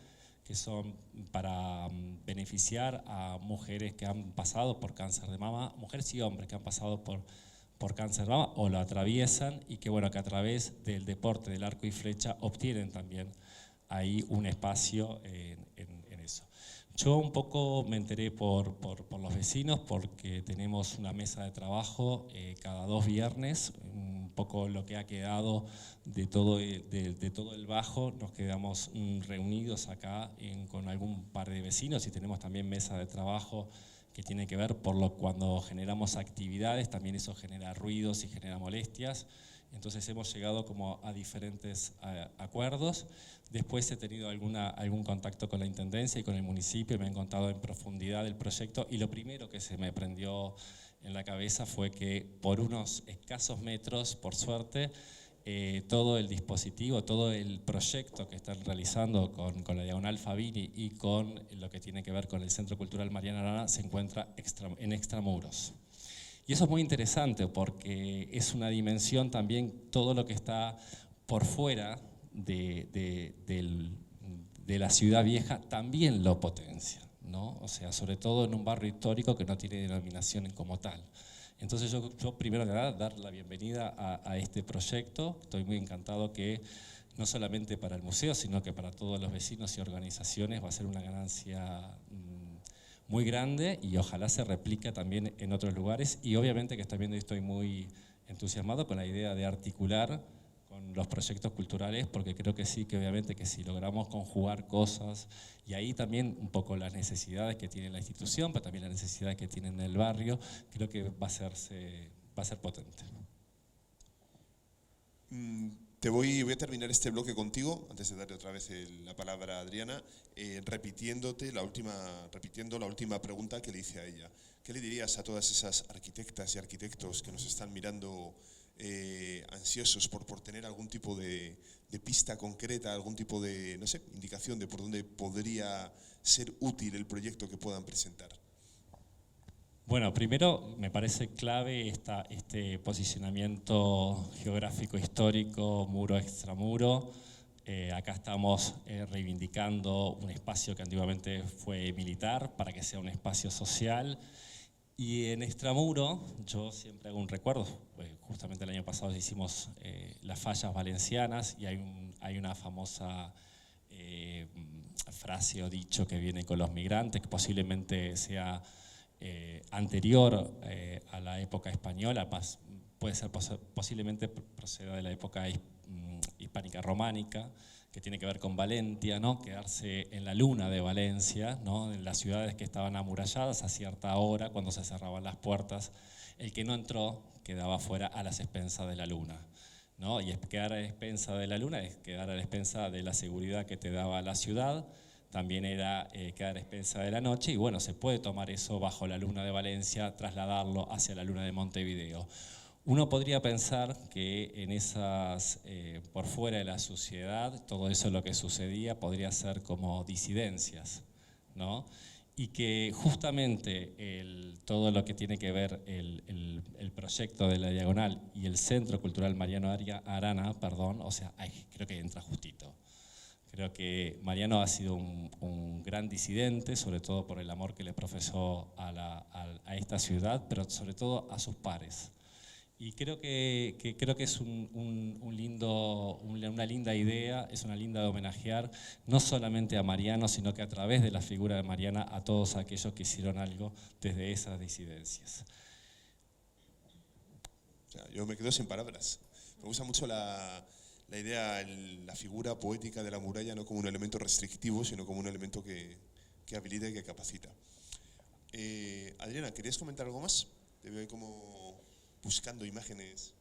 que son para beneficiar a mujeres que han pasado por cáncer de mama, mujeres y hombres que han pasado por cáncer de mama o lo atraviesan, y que, bueno, que a través del deporte del arco y flecha obtienen también ahí un espacio en eso. Yo un poco me enteré por los vecinos, porque tenemos una mesa de trabajo cada 2 viernes, un poco lo que ha quedado de todo el Bajo, nos quedamos reunidos acá con algún par de vecinos, y tenemos también mesa de trabajo que tiene que ver cuando generamos actividades, también eso genera ruidos y genera molestias. Entonces hemos llegado como a diferentes acuerdos. Después he tenido algún contacto con la Intendencia y con el municipio, me han contado en profundidad el proyecto, y lo primero que se me prendió en la cabeza fue que por unos escasos metros, por suerte, todo el dispositivo, todo el proyecto que están realizando con la Diagonal Fabini y con lo que tiene que ver con el Centro Cultural Mariano Arana se encuentra en Extramuros. Y eso es muy interesante porque es una dimensión también, todo lo que está por fuera de la ciudad vieja también lo potencia, ¿no? O sea, sobre todo en un barrio histórico que no tiene denominación como tal. Entonces yo primero que nada dar la bienvenida a este proyecto. Estoy muy encantado que no solamente para el museo, sino que para todos los vecinos y organizaciones va a ser una ganancia muy grande y ojalá se replique también en otros lugares. Y obviamente que también estoy muy entusiasmado con la idea de articular con los proyectos culturales, porque creo que sí, que obviamente que si logramos conjugar cosas, y ahí también un poco las necesidades que tiene la institución, pero también las necesidades que tiene en el barrio, creo que va a ser potente. Voy a terminar este bloque contigo, antes de darle otra vez la palabra a Adriana, repitiendo la última pregunta que le hice a ella. ¿Qué le dirías a todas esas arquitectas y arquitectos que nos están mirando ansiosos por tener algún tipo de pista concreta, algún tipo de, no sé, indicación de por dónde podría ser útil el proyecto que puedan presentar? Bueno, primero me parece clave este posicionamiento geográfico histórico, muro extramuro. Acá estamos reivindicando un espacio que antiguamente fue militar para que sea un espacio social. Y en extramuro, yo siempre hago un recuerdo, justamente el año pasado hicimos las fallas valencianas y hay una famosa frase o dicho que viene con los migrantes, que posiblemente sea anterior a la época española, puede ser posiblemente proceda de la época hispánica románica, que tiene que ver con Valentia, ¿no? Quedarse en la luna de Valencia, ¿no? En las ciudades que estaban amuralladas a cierta hora, cuando se cerraban las puertas, el que no entró quedaba fuera a las expensas de la luna, ¿no? Y quedar a la expensa de la luna es quedar a la expensa de la seguridad que te daba la ciudad, también era quedar a expensa de la noche, y bueno, se puede tomar eso bajo la luna de Valencia, trasladarlo hacia la luna de Montevideo. Uno podría pensar que en esas, por fuera de la sociedad, todo eso lo que sucedía podría ser como disidencias, ¿no? Y que justamente todo lo que tiene que ver el proyecto de la Diagonal y el Centro Cultural Mariano Arana, o sea, creo que entra justito. Creo que Mariano ha sido un gran disidente, sobre todo por el amor que le profesó a esta ciudad, pero sobre todo a sus pares. Y creo que es una linda idea, es una linda de homenajear no solamente a Mariano, sino que a través de la figura de Mariana a todos aquellos que hicieron algo desde esas disidencias. Yo me quedo sin palabras. Me gusta mucho la idea, la figura poética de la muralla, no como un elemento restrictivo, sino como un elemento que habilita y que capacita. Adriana, ¿querías comentar algo más? Te veo ahí como buscando imágenes.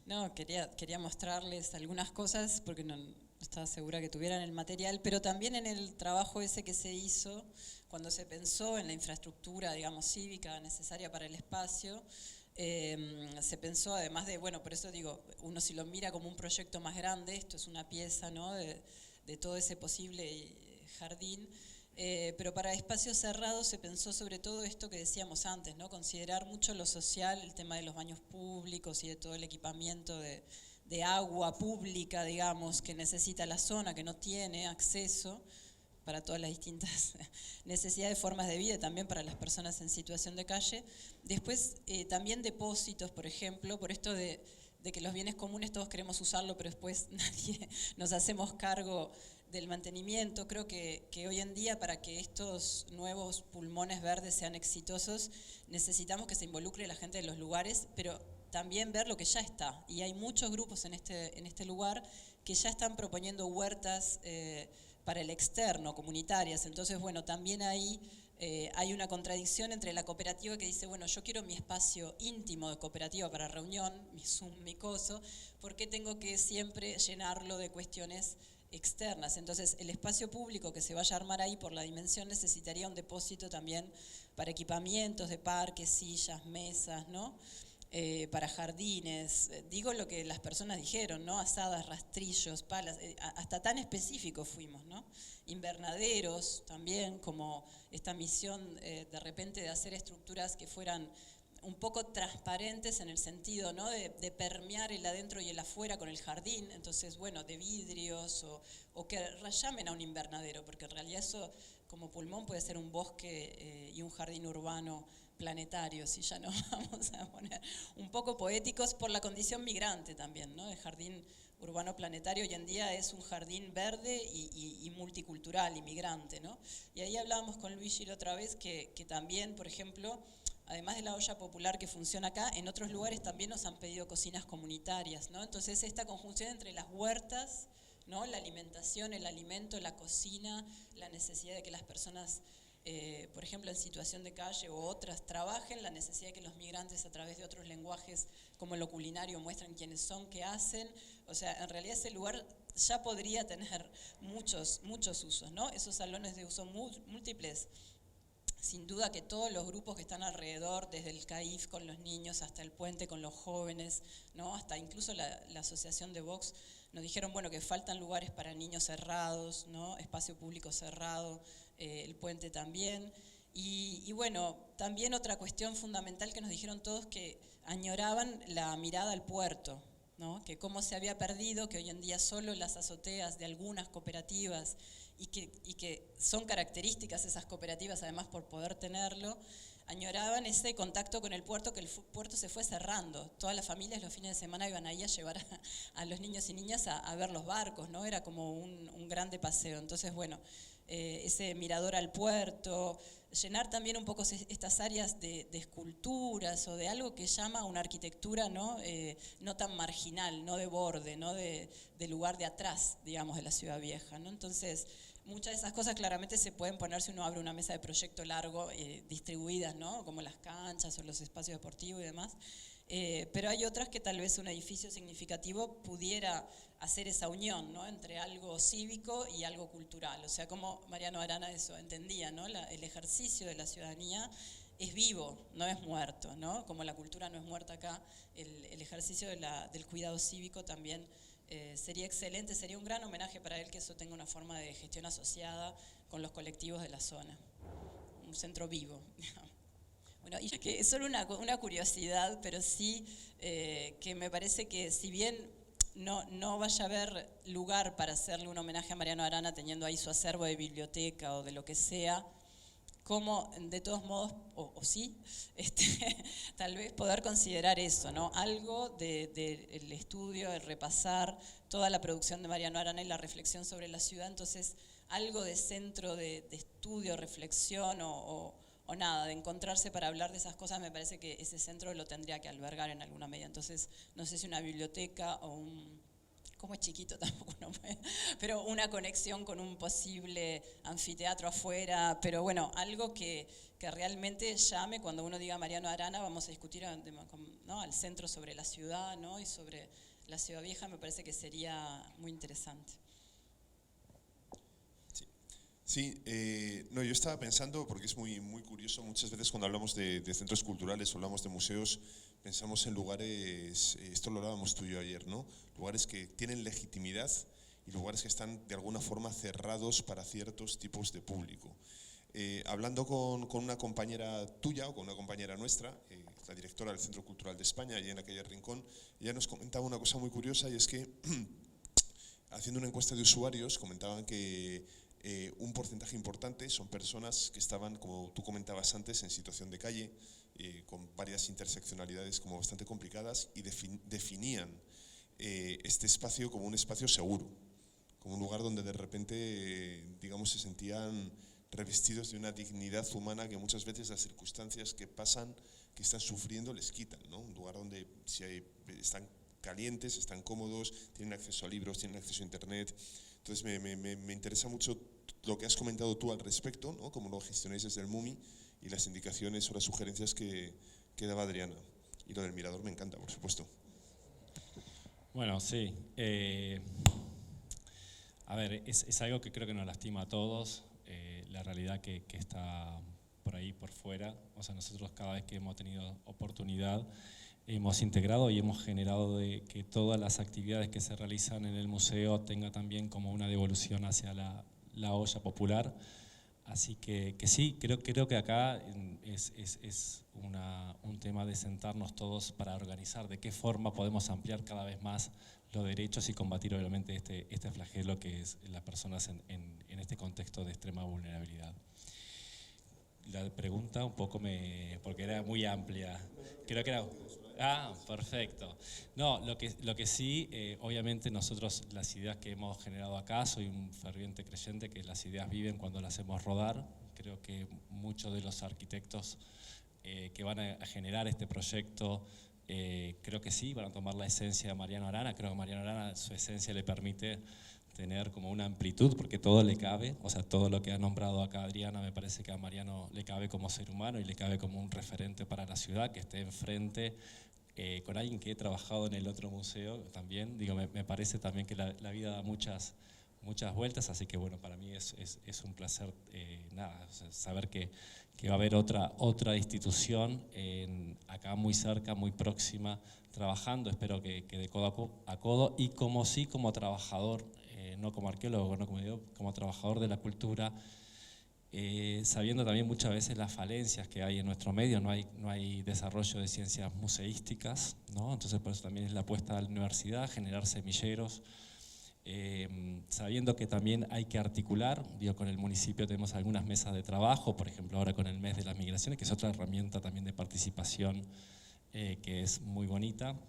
No, quería mostrarles algunas cosas porque no estaba segura que tuvieran el material, pero también en el trabajo ese que se hizo, cuando se pensó en la infraestructura, digamos, cívica necesaria para el espacio, se pensó además de, bueno, por eso digo, uno si lo mira como un proyecto más grande, esto es una pieza, ¿no?, de todo ese posible jardín, pero para espacios cerrados se pensó sobre todo esto que decíamos antes, ¿no?, considerar mucho lo social, el tema de los baños públicos y de todo el equipamiento de agua pública, digamos, que necesita la zona, que no tiene acceso para todas las distintas necesidades, formas de vida, y también para las personas en situación de calle. Después también depósitos, por ejemplo, por esto de que los bienes comunes todos queremos usarlo, pero después nadie nos hacemos cargo del mantenimiento. Creo que hoy en día, para que estos nuevos pulmones verdes sean exitosos, necesitamos que se involucre la gente de los lugares, pero también ver lo que ya está. Y hay muchos grupos en este lugar que ya están proponiendo huertas para el externo, comunitarias. Entonces, bueno, también ahí hay una contradicción entre la cooperativa que dice, bueno, yo quiero mi espacio íntimo de cooperativa para reunión, mi Zoom, mi coso, ¿por qué tengo que siempre llenarlo de cuestiones externas? Entonces, el espacio público que se vaya a armar ahí por la dimensión necesitaría un depósito también para equipamientos de parques, sillas, mesas, ¿no? para jardines, digo lo que las personas dijeron, ¿no? Asadas, rastrillos, palas, hasta tan específicos fuimos, ¿no? Invernaderos también, como esta misión de repente de hacer estructuras que fueran un poco transparentes en el sentido, ¿no? de permear el adentro y el afuera con el jardín, entonces, bueno, de vidrios o que llamen a un invernadero, porque en realidad eso como pulmón puede ser un bosque y un jardín urbano planetario, si ya nos vamos a poner un poco poéticos por la condición migrante también, ¿no? El jardín urbano planetario hoy en día es un jardín verde y multicultural, inmigrante, ¿no? Y ahí hablábamos con Luigi la otra vez que también, por ejemplo, además de la olla popular que funciona acá, en otros lugares también nos han pedido cocinas comunitarias, ¿no? Entonces esta conjunción entre las huertas, ¿no? La alimentación, el alimento, la cocina, la necesidad de que las personas, por ejemplo, en situación de calle o otras, trabajen, la necesidad de que los migrantes a través de otros lenguajes como lo culinario muestren quiénes son, qué hacen. O sea, en realidad ese lugar ya podría tener muchos usos, ¿no? Esos salones de uso múltiples. Sin duda que todos los grupos que están alrededor, desde el CAIF con los niños hasta el puente con los jóvenes, ¿no? Hasta incluso la asociación de Vox, nos dijeron bueno, que faltan lugares para niños cerrados, ¿no? Espacio público cerrado, el puente también. Y bueno, también otra cuestión fundamental que nos dijeron todos que añoraban la mirada al puerto, ¿no? Que cómo se había perdido, que hoy en día solo las azoteas de algunas cooperativas y que son características esas cooperativas, además por poder tenerlo, añoraban ese contacto con el puerto, que el puerto se fue cerrando. Todas las familias los fines de semana iban ahí a llevar a los niños y niñas a ver los barcos, ¿no? Era como un grande paseo. Entonces, bueno, ese mirador al puerto, llenar también un poco estas áreas de esculturas o de algo que llama una arquitectura, ¿no? No tan marginal, no de borde, no de lugar de atrás, digamos, de la ciudad vieja, ¿no? Entonces, muchas de esas cosas claramente se pueden poner si uno abre una mesa de proyecto largo, distribuidas, ¿no? Como las canchas o los espacios deportivos y demás. Pero hay otras que tal vez un edificio significativo pudiera hacer esa unión, ¿no? Entre algo cívico y algo cultural. O sea, como Mariano Arana eso entendía, ¿no? El ejercicio de la ciudadanía es vivo, no es muerto, ¿no? Como la cultura no es muerta acá, el ejercicio del cuidado cívico también sería excelente, sería un gran homenaje para él que eso tenga una forma de gestión asociada con los colectivos de la zona. Un centro vivo, digamos. Bueno, y que es solo una curiosidad, pero sí que me parece que si bien no vaya a haber lugar para hacerle un homenaje a Mariano Arana teniendo ahí su acervo de biblioteca o de lo que sea, como de todos modos, o sí, tal vez poder considerar eso, ¿no? Algo del estudio, el repasar toda la producción de Mariano Arana y la reflexión sobre la ciudad, entonces algo de centro de estudio, reflexión o nada, de encontrarse para hablar de esas cosas, me parece que ese centro lo tendría que albergar en alguna medida. Entonces, no sé si una biblioteca o como es chiquito tampoco no puede, pero una conexión con un posible anfiteatro afuera, pero bueno, algo que realmente llame, cuando uno diga Mariano Arana, vamos a discutir, ¿no? Al centro sobre la ciudad, ¿no? Y sobre la ciudad vieja, me parece que sería muy interesante. Sí, no, yo estaba pensando, porque es muy curioso, muchas veces cuando hablamos de centros culturales o hablamos de museos, pensamos en lugares, esto lo hablábamos tú y yo ayer, ¿no? Lugares que tienen legitimidad y lugares que están de alguna forma cerrados para ciertos tipos de público. Hablando con una compañera tuya o con una compañera nuestra, la directora del Centro Cultural de España, allí en aquel rincón, ella nos comentaba una cosa muy curiosa, y es que haciendo una encuesta de usuarios comentaban que un porcentaje importante son personas que estaban, como tú comentabas antes, en situación de calle, con varias interseccionalidades como bastante complicadas, y definían este espacio como un espacio seguro, como un lugar donde de repente, digamos, se sentían revestidos de una dignidad humana que muchas veces las circunstancias que pasan, que están sufriendo, les quitan, ¿no? Un lugar donde están calientes, están cómodos, tienen acceso a libros, tienen acceso a internet. Entonces me interesa mucho lo que has comentado tú al respecto, ¿no? Cómo lo gestionáis desde el MUMI, y las indicaciones o las sugerencias que daba Adriana. Y lo del mirador me encanta, por supuesto. Bueno, sí. A ver, es algo que creo que nos lastima a todos, la realidad que está por ahí, por fuera. O sea, nosotros cada vez que hemos tenido oportunidad, hemos integrado y hemos generado de que todas las actividades que se realizan en el museo tenga también como una devolución hacia la olla popular. Así que sí, creo que acá es un tema de sentarnos todos para organizar de qué forma podemos ampliar cada vez más los derechos y combatir obviamente este flagelo que es las personas en este contexto de extrema vulnerabilidad. La pregunta un poco porque era muy amplia. Creo que era... Ah, perfecto. No, lo que sí, obviamente nosotros las ideas que hemos generado acá, soy un ferviente creyente que las ideas viven cuando las hacemos rodar. Creo que muchos de los arquitectos que van a generar este proyecto, creo que sí, van a tomar la esencia de Mariano Arana. Creo que Mariano Arana, su esencia le permite tener como una amplitud, porque todo le cabe, o sea, todo lo que ha nombrado acá Adriana me parece que a Mariano le cabe como ser humano y le cabe como un referente para la ciudad, que esté enfrente con alguien que he trabajado en el otro museo también. Digo, me parece también que la vida da muchas vueltas, así que bueno, para mí es un placer o sea, saber que va a haber otra institución acá muy cerca, muy próxima, trabajando, espero que de codo a codo, y como trabajador, no como arqueólogo, no como trabajador de la cultura, sabiendo también muchas veces las falencias que hay en nuestro medio, no hay desarrollo de ciencias museísticas, ¿no? Entonces por eso también es la apuesta de la universidad, generar semilleros, sabiendo que también hay que articular, con el municipio tenemos algunas mesas de trabajo, por ejemplo ahora con el mes de las migraciones, que es otra herramienta también de participación que es muy bonita.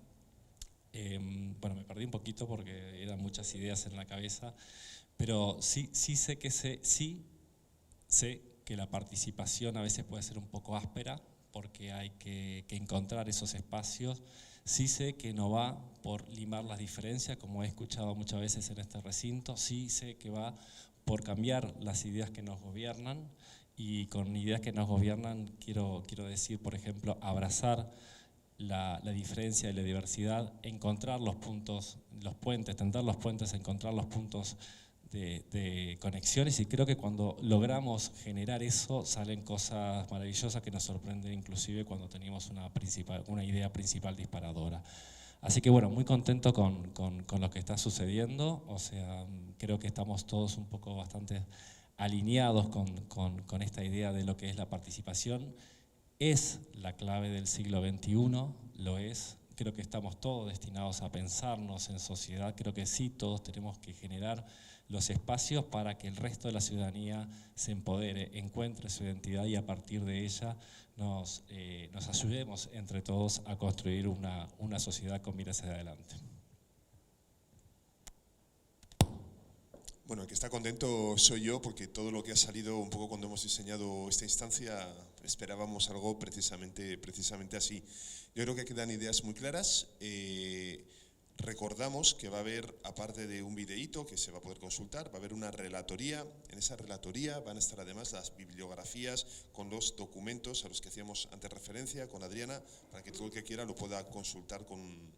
Bueno, me perdí un poquito porque eran muchas ideas en la cabeza, pero sí sé que la participación a veces puede ser un poco áspera porque hay que encontrar esos espacios. Sí sé que no va por limar las diferencias, como he escuchado muchas veces en este recinto. Sí sé que va por cambiar las ideas que nos gobiernan, y con ideas que nos gobiernan quiero decir, por ejemplo, abrazar la diferencia y la diversidad, encontrar los puntos, los puentes, tender los puentes, encontrar los puntos de conexiones, y creo que cuando logramos generar eso salen cosas maravillosas que nos sorprenden, inclusive cuando teníamos una idea principal disparadora. Así que bueno, muy contento con lo que está sucediendo, o sea, creo que estamos todos un poco bastante alineados con esta idea de lo que es la participación. Es la clave del siglo XXI, lo es. Creo que estamos todos destinados a pensarnos en sociedad. Creo que sí, todos tenemos que generar los espacios para que el resto de la ciudadanía se empodere, encuentre su identidad, y a partir de ella nos ayudemos entre todos a construir una sociedad con miras hacia adelante. Bueno, el que está contento soy yo, porque todo lo que ha salido un poco cuando hemos diseñado esta instancia, esperábamos algo precisamente así. Yo creo que quedan ideas muy claras. Recordamos que va a haber, aparte de un videíto que se va a poder consultar, va a haber una relatoría. En esa relatoría van a estar además las bibliografías con los documentos a los que hacíamos antes referencia con Adriana, para que todo el que quiera lo pueda consultar con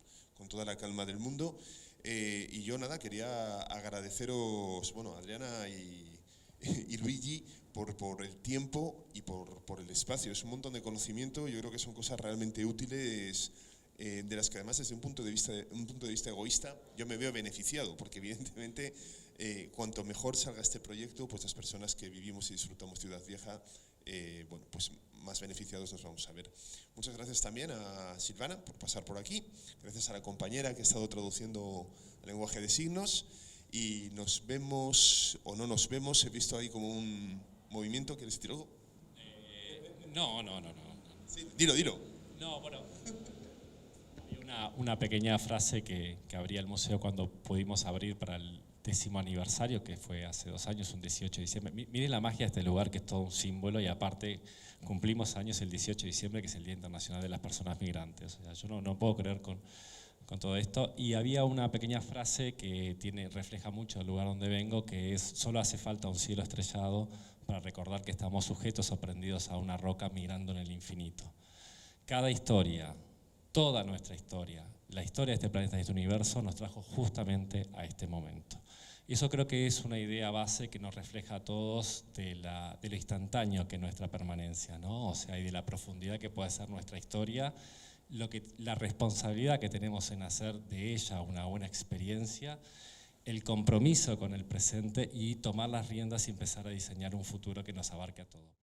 toda la calma del mundo. Y yo nada, quería agradeceros, bueno, Adriana y Luigi, por el tiempo y por el espacio. Es un montón de conocimiento, yo creo que son cosas realmente útiles, de las que además desde un punto de vista egoísta yo me veo beneficiado, porque evidentemente cuanto mejor salga este proyecto, pues las personas que vivimos y disfrutamos Ciudad Vieja, bueno, pues más beneficiados nos vamos a ver. Muchas gracias también a Silvana por pasar por aquí, gracias a la compañera que ha estado traduciendo el lenguaje de signos, y nos vemos o no nos vemos. He visto ahí como un movimiento. ¿Quieres decir algo? No. Sí, dilo. No, bueno, hay una pequeña frase que abría el museo cuando pudimos abrir para el 10º aniversario, que fue hace 2 años, un 18 de diciembre. Miren la magia de este lugar, que es todo un símbolo, y aparte cumplimos años el 18 de diciembre, que es el Día Internacional de las Personas Migrantes. O sea, yo no puedo creer con todo esto. Y había una pequeña frase que refleja mucho el lugar donde vengo, que es: solo hace falta un cielo estrellado para recordar que estamos sujetos o prendidos a una roca migrando en el infinito. Cada historia, toda nuestra historia, la historia de este planeta, de este universo, nos trajo justamente a este momento. Y eso creo que es una idea base que nos refleja a todos de lo instantáneo que es nuestra permanencia, ¿no? O sea, y de la profundidad que puede ser nuestra historia, la responsabilidad que tenemos en hacer de ella una buena experiencia, el compromiso con el presente y tomar las riendas y empezar a diseñar un futuro que nos abarque a todos.